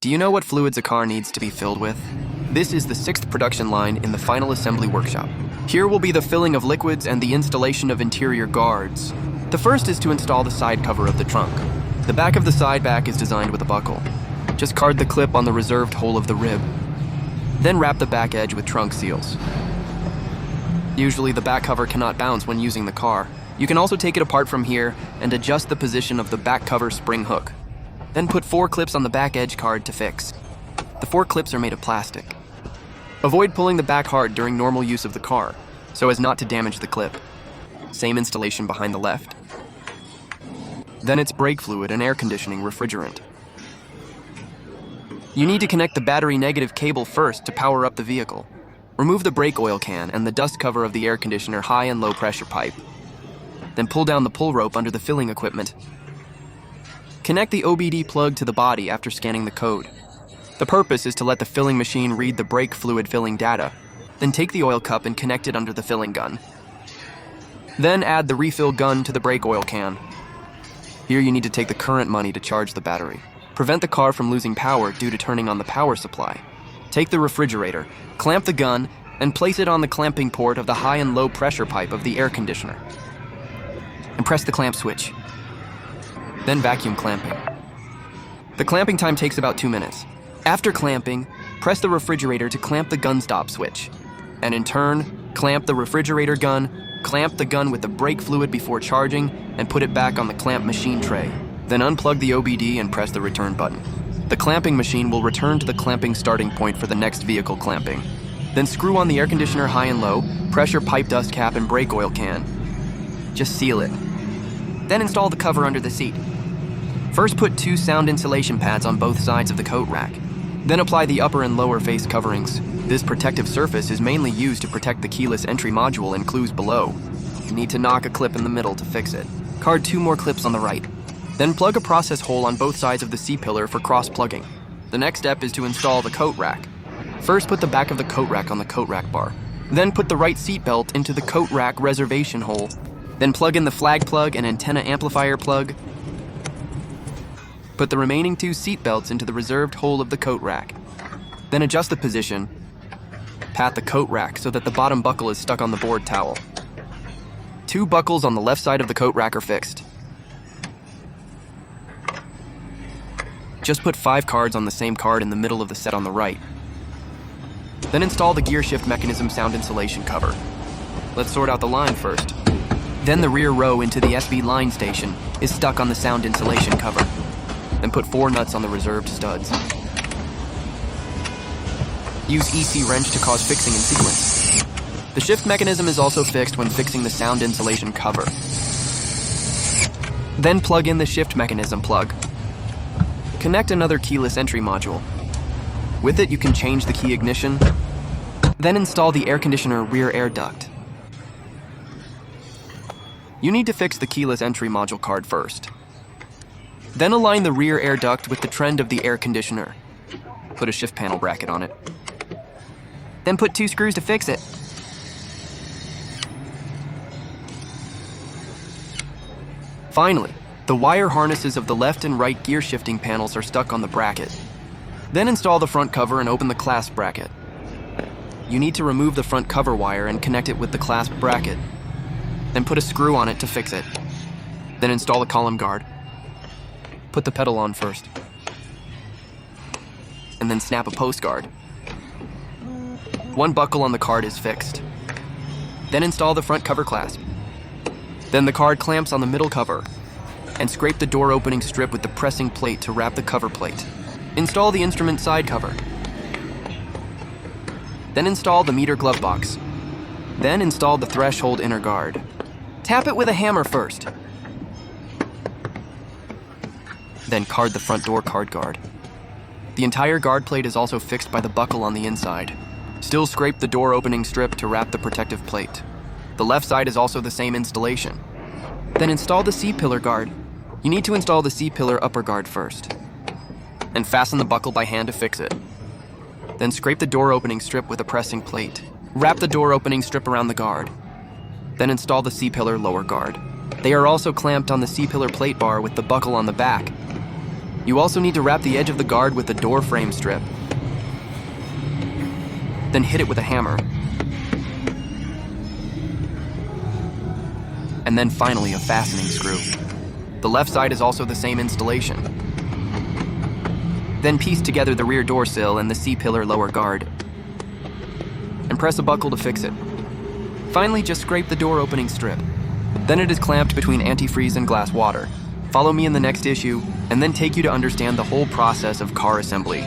Do you know what fluids a car needs to be filled with? This is the 6th production line in the final assembly workshop. Here will be the filling of liquids and the installation of interior guards. The first is to install the side cover of the trunk. The back of the side back is designed with a buckle. Just card the clip on the reserved hole of the rib. Then wrap the back edge with trunk seals. Usually the back cover cannot bounce when using the car. You can also take it apart from here and adjust the position of the back cover spring hook. Then put 4 clips on the back edge card to fix. The 4 clips are made of plastic. Avoid pulling the back hard during normal use of the car, so as not to damage the clip. Same installation behind the left. Then it's brake fluid and air conditioning refrigerant. You need to connect the battery negative cable first to power up the vehicle. Remove the brake oil can and the dust cover of the air conditioner high and low pressure pipe. Then pull down the pull rope under the filling equipment. Connect the OBD plug to the body after scanning the code. The purpose is to let the filling machine read the brake fluid filling data. Then take the oil cup and connect it under the filling gun. Then add the refill gun to the brake oil can. Here you need to take the current money to charge the battery. Prevent the car from losing power due to turning on the power supply. Take the refrigerator, clamp the gun, and place it on the clamping port of the high and low pressure pipe of the air conditioner. And press the clamp switch. Then vacuum clamping. The clamping time takes about 2 minutes. After clamping, press the refrigerator to clamp the gun stop switch. And in turn, clamp the refrigerator gun, clamp the gun with the brake fluid before charging, and put it back on the clamp machine tray. Then unplug the OBD and press the return button. The clamping machine will return to the clamping starting point for the next vehicle clamping. Then screw on the air conditioner high and low, pressure pipe dust cap and brake oil can. Just seal it. Then install the cover under the seat. First put 2 sound insulation pads on both sides of the coat rack. Then apply the upper and lower face coverings. This protective surface is mainly used to protect the keyless entry module and clues below. You need to knock a clip in the middle to fix it. Card 2 more clips on the right. Then plug a process hole on both sides of the C-pillar for cross-plugging. The next step is to install the coat rack. First put the back of the coat rack on the coat rack bar. Then put the right seat belt into the coat rack reservation hole. Then plug in the flag plug and antenna amplifier plug. Put the remaining 2 seat belts into the reserved hole of the coat rack. Then adjust the position. Pat the coat rack so that the bottom buckle is stuck on the board towel. 2 buckles on the left side of the coat rack are fixed. Just put 5 cards on the same card in the middle of the set on the right. Then install the gear shift mechanism sound insulation cover. Let's sort out the line first. Then the rear row into the SB line station is stuck on the sound insulation cover. Then put 4 nuts on the reserved studs. Use EC wrench to cause fixing in sequence. The shift mechanism is also fixed when fixing the sound insulation cover. Then plug in the shift mechanism plug. Connect another keyless entry module. With it, you can change the key ignition. Then install the air conditioner rear air duct. You need to fix the keyless entry module card first. Then align the rear air duct with the trend of the air conditioner. Put a shift panel bracket on it. Then put 2 screws to fix it. Finally, the wire harnesses of the left and right gear shifting panels are stuck on the bracket. Then install the front cover and open the clasp bracket. You need to remove the front cover wire and connect it with the clasp bracket. Then put a screw on it to fix it. Then install the column guard. Put the pedal on first. And then snap a post guard. 1 buckle on the card is fixed. Then install the front cover clasp. Then the card clamps on the middle cover. And scrape the door opening strip with the pressing plate to wrap the cover plate. Install the instrument side cover. Then install the meter glove box. Then install the threshold inner guard. Tap it with a hammer first. Then card the front door card guard. The entire guard plate is also fixed by the buckle on the inside. Still scrape the door opening strip to wrap the protective plate. The left side is also the same installation. Then install the C-pillar guard. You need to install the C-pillar upper guard first. And fasten the buckle by hand to fix it. Then scrape the door opening strip with a pressing plate. Wrap the door opening strip around the guard. Then install the C-pillar lower guard. They are also clamped on the C-pillar plate bar with the buckle on the back. You also need to wrap the edge of the guard with the door frame strip. Then hit it with a hammer. And then finally a fastening screw. The left side is also the same installation. Then piece together the rear door sill and the C-pillar lower guard. And press a buckle to fix it. Finally, just scrape the door opening strip. Then it is clamped between antifreeze and glass water. Follow me in the next issue, and then take you to understand the whole process of car assembly.